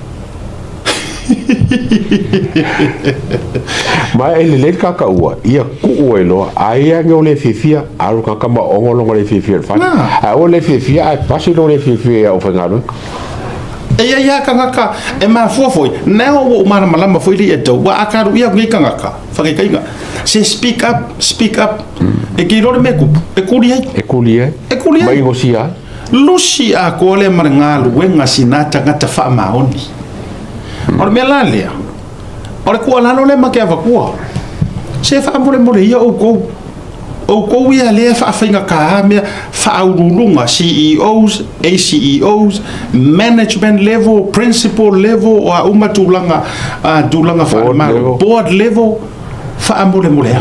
ma ele le kaka ua ia ku uelo ai anga le fifia aru kaka ma ongolo le fifia fa a o le fifia ai pasi lo le fifia o fengalo e ia kanga e ma foi na o mara malama foi li eto wa akaru ia ngi kanga fa ke kainga se speak up e ki lo me ku e kulia mai gosia lusi a ko le marngalu wenga sinata ngata fa maoni or me lalia or ko la no le ma ke va ko se fa mo ia o ko ia le fa finga ka me fa urulunga CEOs ACEOs management level principal level o uma tulanga fa board level fa mo le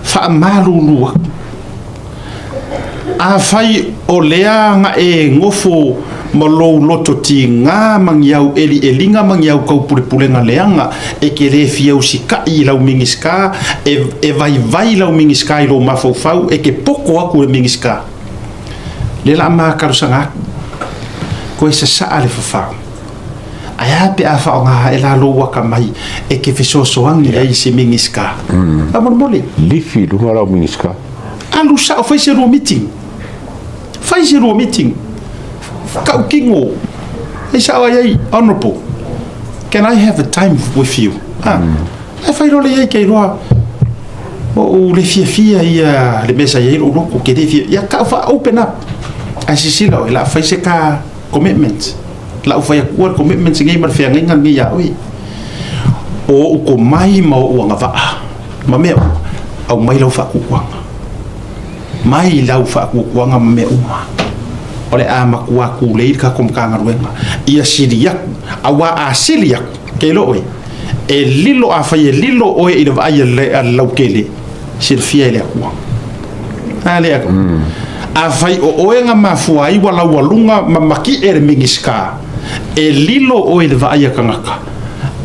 fa malulu a fai o lea nga e ngofo malo loto ti nga mangiau elinga mangiau kau purepulenga leanga e ke le fiau sika i lau mingiska e vai lau mingiska i lo mafau e ke poko aku e mingiska le la ma karusanga ko e sa ale fafau aya pe a fa nga e la lo waka mai e ke fesosoangi ai se mingiska amor mole lifi lu lau mingiska alu sa foi se ro meeting kau kingo e sa ai honorable can I have a time with you e fai lo le ke roa o le fia ia le mesa ia lo ko ke de ya ka fa open up a sisila la fai se ka commitment la fai ku commitment ngai mar fia ngai ya oi o ko mai ma o nga va ma me au mai lo fa ku mai lau fa ku nga me uma ole a makua ku le ka kom ka ngaruenga ia siria awa a siria ke lo oi e lilo a fa ye lilo oi ina va ye le lau kele sir fiele ku ale a fa o nga mafua i wala walunga mamaki mingiska e lilo oi le va ye kangaka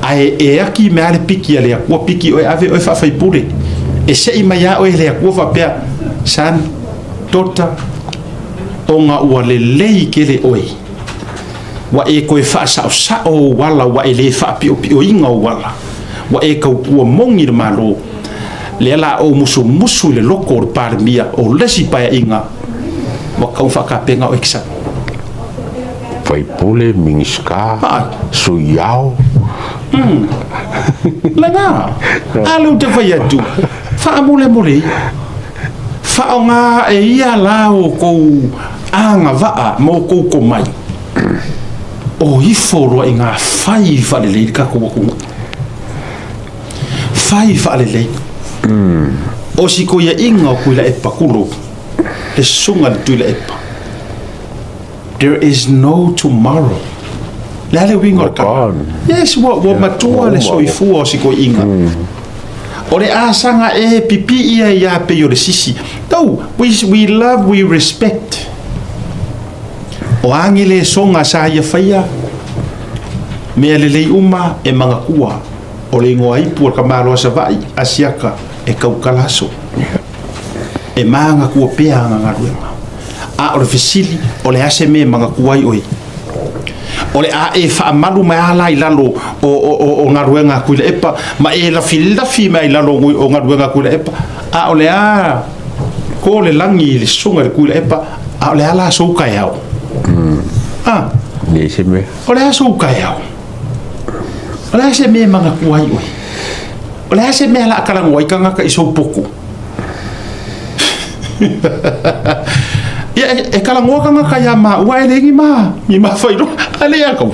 ai e aki me ale piki ale ku piki oi ave oi fa fa pure e se i maya oi le ku fa pe san tota onga ua lei kele oi wa e koe fa sa o wala wa e le fa pi o inga o wala wa e kau kua mongi le malo le la o musu le loko o par mia o lesi pa inga wa kau fa ka penga o eksa fai pule mingiska suyao langa alu te fai atu fa mole mole fa nga e ia lao ko anga va mo ko mai o i foro inga fai fa le ka ko fai fa le o si ko ia inga ko la e pakulo e sunga tu la e pa. There is no tomorrow. Lale wingo ka. Yes, what matua le soifu o si ko inga. O le asanga e pipi ia ia pe yo le sisi. No, we love, we respect. O angile songa sa ia faia. Me le uma e manga kua. O le ngoa ipu ka malo sa vai asiaka e kaukalaso. E manga kua pea nga ruenga. A o le fisili o le ase me manga kuai oi. O le a e fa malu mai ala i lalo o ngaruenga kuile epa ma e la fi mai lalo o ngaruenga kuile epa a o le a ko le langi le sunga le kuile epa a o le ala so kai au a ni se me o le so kai au o le ase me manga kuai oi o le ase me ala kala ngoi kanga ka iso poku e kala ngoa kanga kaya ma wa e lengi ma ni ma fairo ale ya ko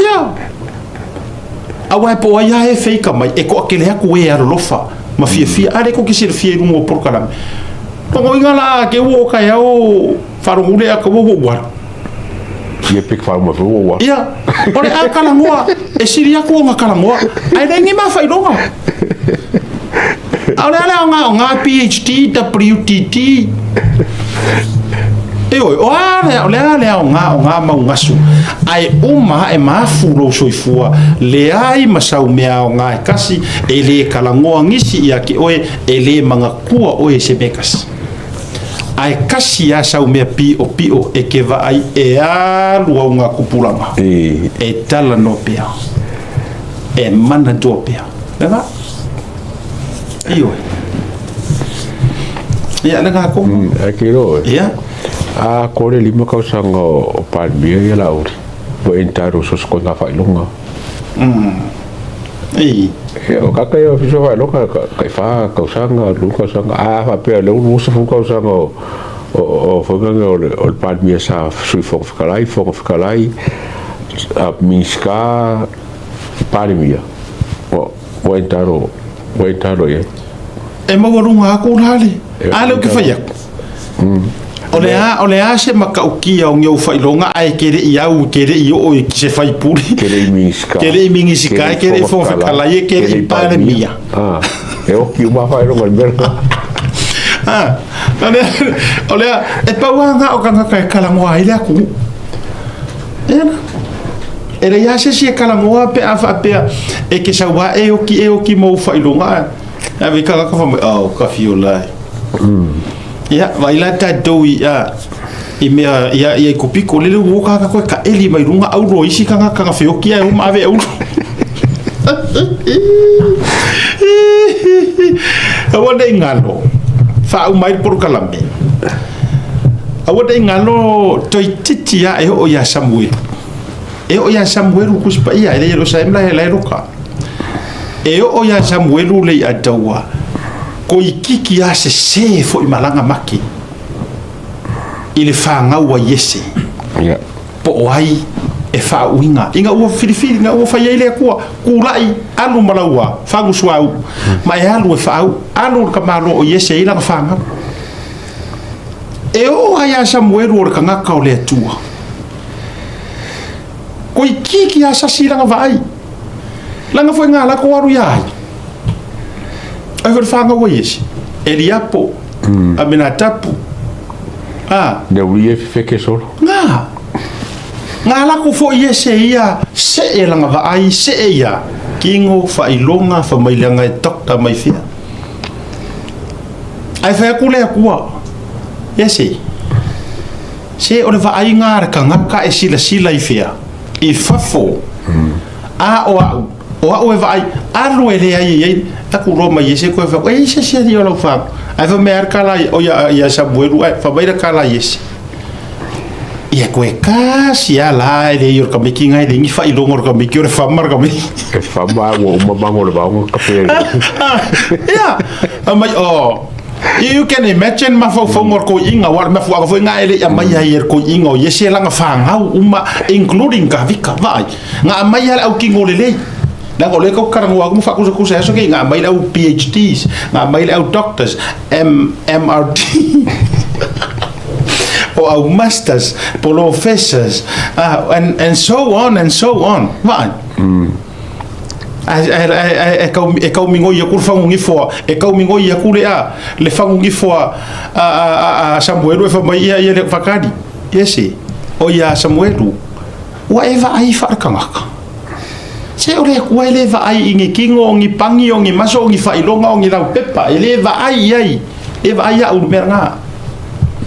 ya awa po ya e feika mai e ko akele aku e aro lofa ma fia ale ko kisir fia no por kala to ngo ngala ke wo kaya o faro ngule ako wo wa ye pik faro mo wo wa ya ore a kala ngoa e siria ko nga kala ngoa ai lengi ma fairo nga ala nga PhD WTT o ale nga maungasu ai uma e mafulo soifua le ai masau mea o nga kasi e le kalangoa ngisi ia ki oe e le manga kua oe se mekas ai kasi ya sau mea pio e ke va ai e alu au nga kupulanga e tala no pea e mana do pea langa iyo ya langa ko akiro ya a kore lima kau sanga o palmia ya lauri bo entaro sos ko na fai longa o kaka yo fiso fai longa kai fa kau sanga luka sanga a fa pe lo no so kau sanga o foganga o palmia sa sui fo fikalai a miska palmia o entaro ye e mawarunga ko lale ale ke fai o le a se makaukia o ngeu failonga ai kere iau kere i o se fai puri kere mingiska kere fo fikalai kere palmia e o ki uma failonga merka ole e pauanga o kanga kai kalangoa ile aku era ya se kalangoa pe afa pe e ke sawa e o ki mo failonga a vi kanga ka fa ka fiolai ya vai la ta doi ya i mea ya ko piko le wo ka ka eli mai runga au ro isi kanga feoki ai uma ave au awada ingalo fa au mai por kalambe awada ingalo toi titi ya e o ya Samuel kuspa ia ele lo sa emla ele roka e o ya Samuel le atawa ko ikiki ya se fo malanga maki ile fanga wa yese ya po ai e fa winga inga o filifili nga o fa ile ko kulai alu malawa fangu swau mai alu e fa alu ka malo o yese ila fanga e o ya Samuel o ka ngaka o le tua ko ikiki ya sasira nga vai langa foi ngala ko waru ya ai ver fanga wo yesi eliapo aminatapu de ulie feke solo nga la ko fo yese ia se elanga va ai se ia kingo fa ilonga fa mai langa dokta mai fia ai fa kule akua yese se o va ai nga ka ngaka e sila i fia i fafo o va ai alu ele ai aku roma yese ko fa e se dio lo fa ai fa mer kala o ya Samuel ai fa vai kala yese ia koe kasi ala ele yor kamiki ngai le ngi fa ilongor kamiki ore famar kamiki e fama wo mamango le baungo kape yeah amai you can imagine ma fo ngor ko inga war ma fo fo nga ele amai yer ko inga o yese langa fanga uma including ka vika vai nga amai au kingole le na ngole ko karang wa mo fa ko so so ke nga amai au PhDs nga amai au doctors MRD or our masters, professors, and so on and so on. Vai. Kau mingo ia kur fangungi fo kau mingo ia kule le fangungi fo Samuelu fa mai ia le fakadi yesi o ia Samuelu wa eva ai farkangaka se ore ku ele va ai ingi kingo ngi pangi ngi maso ngi fa ilonga ngi lau pepa ele va ai eva ai au meranga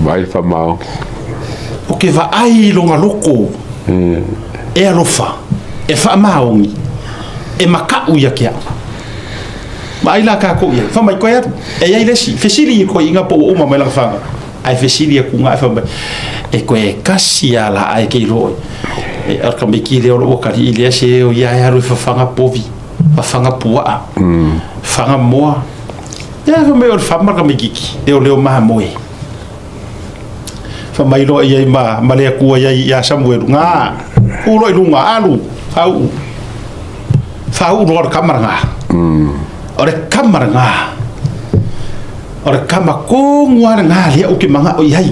vai fa mau o ke va ai longa loko e alofa e fa maungi e makau ya kia mai la ka ko ia fa mai ko ia e ia lesi fesili ko inga po o mai la fanga ai fesili ku nga fa e ko e kasia la ai ke ro e ar ka miki le o ka ri ile se o ia ya ro fa fanga povi fa fanga pua fanga moa ya fa me o fa mar ka miki e o leo ma moe fa mai lo ia ma le ku ia Samuel nga ku lo lunga alu au fa u ro kamera nga ore kamera nga ore kama ko ngwa nga le o ke manga o ia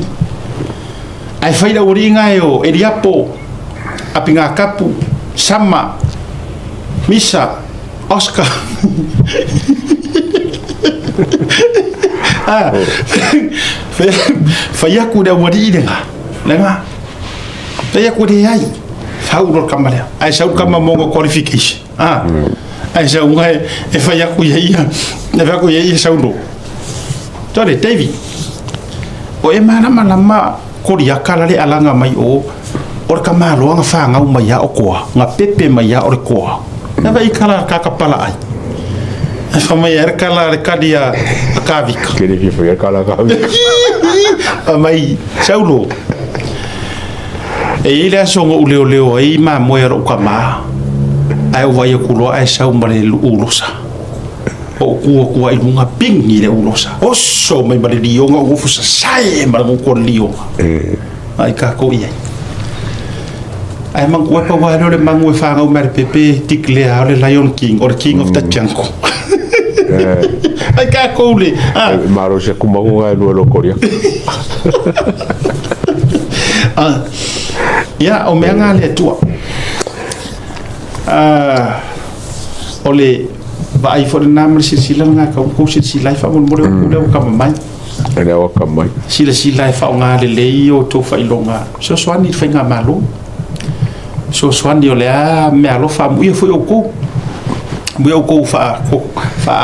ai fa ida uri nga yo eliapo apinga kapu sama misa Oscar fayaku da wadi denga lenga fayaku de ai fauro kamala ai sau kama mongo qualification ai sau ngai e fayaku ya ne fayaku ya sau do tore David o e mana malama koria kala le alanga mai o kama lo nga fa nga mai ya o ko nga pepe mai ya o ko na vai kala ka kapala ai fa mai er kala kadia kavik kere fi fa kala kavik mai saulo e ile songo uleo ai ma moero kama ai vai ko lo ai sau mare ulosa o ku ai lunga pingi le ulosa o so mai mare lionga o fu sai mare ko lionga ai ka ko ia ai mang ko pa wa le mang we fa nga mer pepe tikle a le Lion King or King of the Jungle ai ka ko le maro se kuma nga lo koria ya o me nga le tua ole va ai for na mer si sila nga ka ko si sila fa mo mo le ka mai ele o ka mai sila fa nga le o to fa ilonga so swani fa nga malo so swani ole me alo fa mu foi o ko fa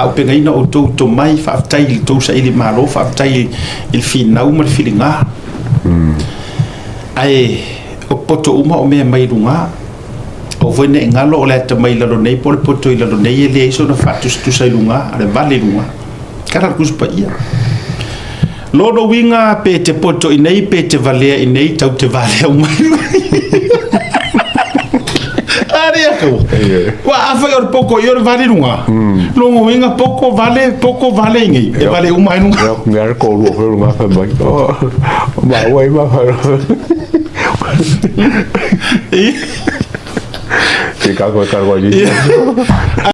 o pengaina o to mai fa tai to sa ile malo fa tai il final mal filinga ai o poto uma o me mai lunga o foi ne ngalo le ta mai lo nei por poto ilo nei le so na fa tu sai lunga ale vale lunga cara kus pa ia lodo winga pe te poto nei pe te vale nei tau te vale o mai ko wa afa yor poco yor vale lunga longo winga poco vale ngi e vale uma lunga ngar ko lo fe lunga fa mai ba wai ba fa e ka ko